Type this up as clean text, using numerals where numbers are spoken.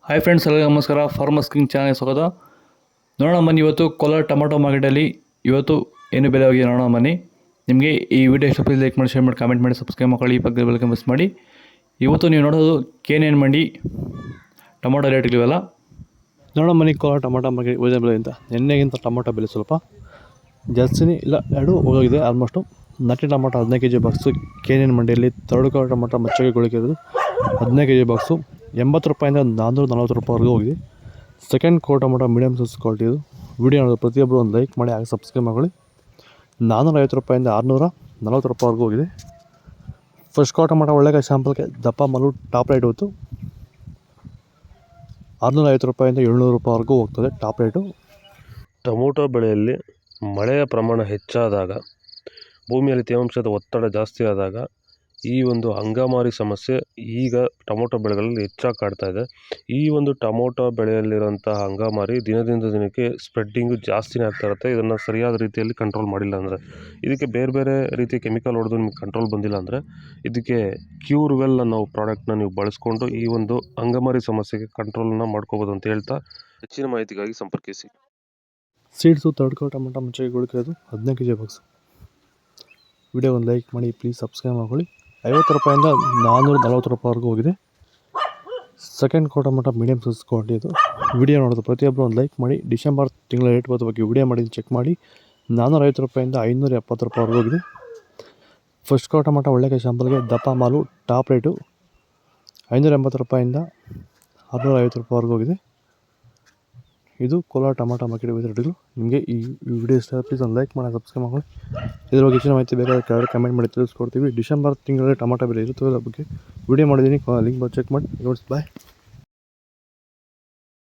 Hi friends, ಎಲ್ಲರಿಗೂ ನಮಸ್ಕಾರ. Farmers king channel ಸ್ವಾಗತ. ನೋಡೋಣ ಬನ್ನಿ, ಇವತ್ತು ಕೋಲಾರ ಟೊಮಾಟೊ ಮಾರ್ಕೆಟಲ್ಲಿ ಇವತ್ತು ಏನು ಬೆಲೆ ಹೋಗಿದೆ ನೋಡೋಣ ಬನ್ನಿ. ನಿಮಗೆ ಈ ವಿಡಿಯೋ ಇಷ್ಟ ಲೈಕ್ ಮಾಡಿ, ಶೇರ್ ಮಾಡಿ, ಕಾಮೆಂಟ್ ಮಾಡಿ, ಸಬ್ಸ್ಕ್ರೈಬ್ ಮಾಡಿ, ಈ ಪಕ್ಕದ ಬೆಲ್ ಮಿಸ್ ಮಾಡಿ. ಇವತ್ತು ನೀವು ನೋಡೋದು KNN ಮಂಡಿ ಟೊಮಾಟೊ ರೇಟ್ಗಳಿವೆಲ್ಲ ನೋಡೋಣ ಬನ್ನಿ. ಕೋಲಾರ ಟೊಮಾಟೊ ಮಾರ್ಕೆಟ್ ಇವತ್ತಿನ ಬೆಲೆ ಅಂತ ನಿನ್ನೆಗಿಂತ ಟೊಮಾಟೊ ಬೆಲೆ ಸ್ವಲ್ಪ ಜಾಸ್ತಿನೇ ಇಲ್ಲ, ಎರಡು ಹೋಗಿದೆ ಆಲ್ಮೋಸ್ಟು. ನಾಟಿ ಟೊಮಾಟೊ 15 kg ಬಾಕ್ಸು KNN ಮಂಡಿಯಲ್ಲಿ. ತರಡು ಟೊಮಾಟೊ ಮಚ್ಚಗೆ ಗೊಳಿಕಿರೋದು 15 kg ಬಾಕ್ಸು 80 ರೂಪಾಯಿಂದ 440 ರೂಪಾಯಿವರೆಗೂ ಹೋಗಿದೆ. ಸೆಕೆಂಡ್ ಕೋ ಟೊಮಾಟೊ ಮೀಡಿಯಮ್ ಸೈಜ್ ಕ್ವಾಲಿಟಿ ಇದು. ವಿಡಿಯೋ ನೋಡೋದು ಪ್ರತಿಯೊಬ್ಬರು ಒಂದು ಲೈಕ್ ಮಾಡಿ, ಹಾಗೆ ಸಬ್ಸ್ಕ್ರೈಬ್ ಮಾಡಿ. 450 ರೂಪಾಯಿಂದ 640 ರೂಪಾಯಿವರೆಗೂ ಹೋಗಿದೆ. ಫಸ್ಟ್ ಕೋ ಟೊಮಾಟೊ ಒಳ್ಳೆಕಾಯಿ ಶಾಂಪಲ್ಗೆ ದಪ್ಪ ಮಾಲು ಟಾಪ್ ರೇಟ್ ಹೊತ್ತು 650 ರೂಪಾಯಿಂದ 700 ರೂಪಾಯಿವರೆಗೂ ಹೋಗ್ತದೆ ಟಾಪ್ ರೇಟು. ಟೊಮೊಟೊ ಬೆಳೆಯಲ್ಲಿ ಮಳೆಯ ಪ್ರಮಾಣ ಹೆಚ್ಚಾದಾಗ, ಭೂಮಿಯಲ್ಲಿ ತೇವಾಂಶದ ಒತ್ತಡ ಜಾಸ್ತಿ ಆದಾಗ ಈ ಒಂದು ಅಂಗಮಾರಿ ಸಮಸ್ಯೆ ಈಗ ಟೊಮೊಟೊ ಬೆಳೆಗಳಲ್ಲಿ ಹೆಚ್ಚಾಗಿ ಕಾಡ್ತಾ ಇದೆ. ಈ ಒಂದು ಟೊಮೊಟೊ ಬೆಳೆಯಲ್ಲಿರುವಂತಹ ಅಂಗಮಾರಿ ದಿನದಿಂದ ದಿನಕ್ಕೆ ಸ್ಪ್ರೆಡ್ಡಿಂಗು ಜಾಸ್ತಿನೇ ಆಗ್ತಾ ಇರುತ್ತೆ. ಇದನ್ನು ಸರಿಯಾದ ರೀತಿಯಲ್ಲಿ ಕಂಟ್ರೋಲ್ ಮಾಡಿಲ್ಲ ಅಂದರೆ, ಇದಕ್ಕೆ ಬೇರೆ ಬೇರೆ ರೀತಿಯ ಕೆಮಿಕಲ್ ಹೊಡೆದು ನಿಮಗೆ ಕಂಟ್ರೋಲ್ ಬಂದಿಲ್ಲ ಅಂದರೆ, ಇದಕ್ಕೆ ಕ್ಯೂರ್ವೆಲ್ ಅನ್ನೋ ಪ್ರಾಡಕ್ಟ್ನ ನೀವು ಬಳಸ್ಕೊಂಡು ಈ ಒಂದು ಅಂಗಮಾರಿ ಸಮಸ್ಯೆಗೆ ಕಂಟ್ರೋಲನ್ನು ಮಾಡ್ಕೋಬೋದು ಅಂತ ಹೇಳ್ತಾ, ಹೆಚ್ಚಿನ ಮಾಹಿತಿಗಾಗಿ ಸಂಪರ್ಕಿಸಿ. ಸೀಡ್ಸು ತರ್ಡ್ಕೋ ಟೊಮಾಟೊ ಮುಂಚೆಗೆ ಗೊಳಿರೋದು 15 kg ಬಾಕ್ಸು. ವಿಡಿಯೋ ಒಂದು ಲೈಕ್ ಮಾಡಿ, ಪ್ಲೀಸ್ ಸಬ್ಸ್ಕ್ರೈಬ್ ಮಾಡ್ಕೊಳ್ಳಿ. 50 ರೂಪಾಯಿಂದ 440 ರೂಪಾಯಿವರೆಗೂ ಹೋಗಿದೆ. ಸೆಕೆಂಡ್ ಕೋ ಟೊಮಾಟೊ ಮೀಡಿಯಮ್ ಸೈಜ್ ಕ್ವಾಲಿಟಿ ಇದು. ವಿಡಿಯೋ ನೋಡೋದು ಪ್ರತಿಯೊಬ್ಬರು ಒಂದು ಲೈಕ್ ಮಾಡಿ. ಡಿಸೆಂಬರ್ ತಿಂಗಳ ರೇಟ್ ಬಗ್ಗೆ ವಿಡಿಯೋ ಮಾಡಿ ಚೆಕ್ ಮಾಡಿ. 450 ರೂಪಾಯಿಂದ 570 ರೂಪಾಯಿವರೆಗೂ ಹೋಗಿದೆ. ಫಸ್ಟ್ ಕೋ ಟೊಮಾಟೊ ಒಳ್ಳೆಕಾಯಿ ಶಾಂಪಲ್ಗೆ ದಪ್ಪ ಮಾಲು ಟಾಪ್ ರೇಟು 580 ರೂಪಾಯಿಂದ 650 ರೂಪಾಯಿವರೆಗೂ ಹೋಗಿದೆ. ಇದು ಕೋಲಾರ ಟೊಮಾಟೊ ಮಾರ್ಕೆಟ್ ರೇಟ್ಗಳು. ನಿಮಗೆ ಈ ವಿಡಿಯೋ ಇಷ್ಟ ಪ್ಲೀಸ್ ಒಂದು ಲೈಕ್ ಮಾಡಿ, ಸಬ್ಸ್ಕ್ರೈಬ್ ಮಾಡಿ. ಇದ್ರ ಬಗ್ಗೆ ಹೆಚ್ಚಿನ ಮಾಹಿತಿ ಬೇಕಾದ್ರೆ ಕೆಳಗಡೆ ಕಮೆಂಟ್ ಮಾಡಿ ತಿಳಿಸ್ಕೊಡ್ತೀವಿ. ಡಿಸೆಂಬರ್ ತಿಂಗಳಲ್ಲಿ ಟೊಮಾಟೊ ಬೆಲೆ ಇರುತ್ತವೆ, ಅದ್ರ ಬಗ್ಗೆ ವಿಡಿಯೋ ಮಾಡಿದ್ದೀನಿ. ಲಿಂಕ್ ಚೆಕ್ ಮಾಡಿ. ಬಾಯ್.